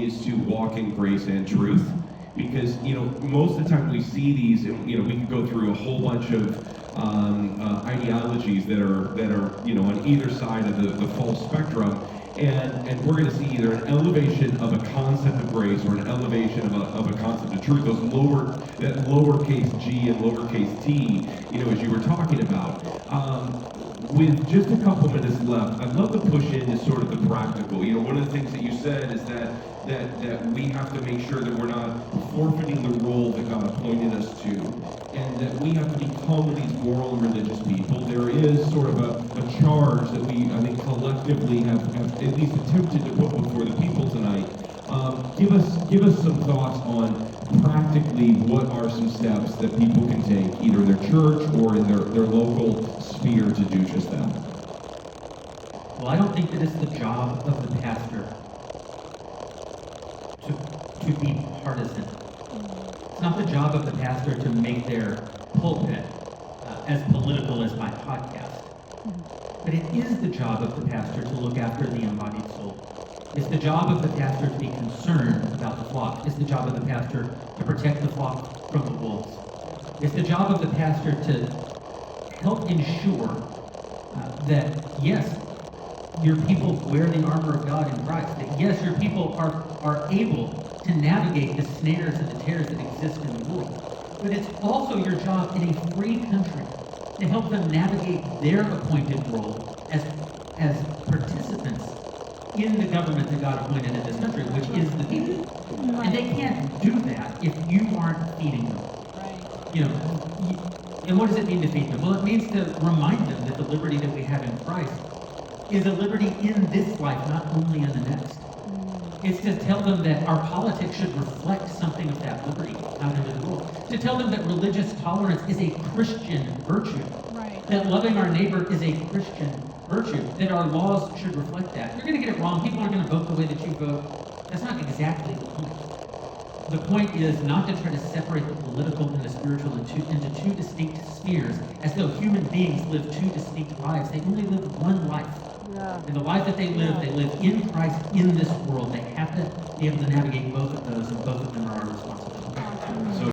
is to walk in grace and truth. Because, most of the time we see these, we can go through a whole bunch of ideologies that are on either side of the false spectrum, and we're going to see either an elevation of a concept of grace or an elevation of a concept of truth. That lowercase g and lowercase t, as you were talking about. With just a couple minutes left, I'd love to push into sort of the practical. One of the things that you said is that we have to make sure that we're not forfeiting the role that God appointed us to, and that we have to become these moral and religious people. There is sort of a charge that we, I think, collectively have at least attempted to put before the people tonight. Give us some thoughts on practically what are some steps that people can take, either in their church or in their local sphere, to do just that. Well, I don't think that it's the job of the pastor to be partisan. It's not the job of the pastor to make their pulpit as political as my podcast. But it is the job of the pastor to look after the embodied soul. It's the job of the pastor to be concerned about the flock. It's the job of the pastor to protect the flock from the wolves. It's the job of the pastor to help ensure that, yes, your people wear the armor of God in Christ. That, yes, your people are able to navigate the snares and the tares that exist in the world. But it's also your job in a free country to help them navigate their appointed role as participants in the government that God appointed in this country, which is the people. Right. And they can't do that if you aren't feeding them. Right. And what does it mean to feed them? Well, it means to remind them that the liberty that we have in Christ is a liberty in this life, not only in the next. It's to tell them that our politics should reflect something of that liberty out into the world. To tell them that religious tolerance is a Christian virtue. Right. That loving our neighbor is a Christian virtue. That our laws should reflect that. You're going to get it wrong. People aren't going to vote the way that you vote. That's not exactly the point. The point is not to try to separate the political and the spiritual into two distinct spheres, as though human beings live two distinct lives. They only live one life. Yeah. And the life that they live in Christ in this world. They have to be able to navigate both of those, and both of them are our responsibility.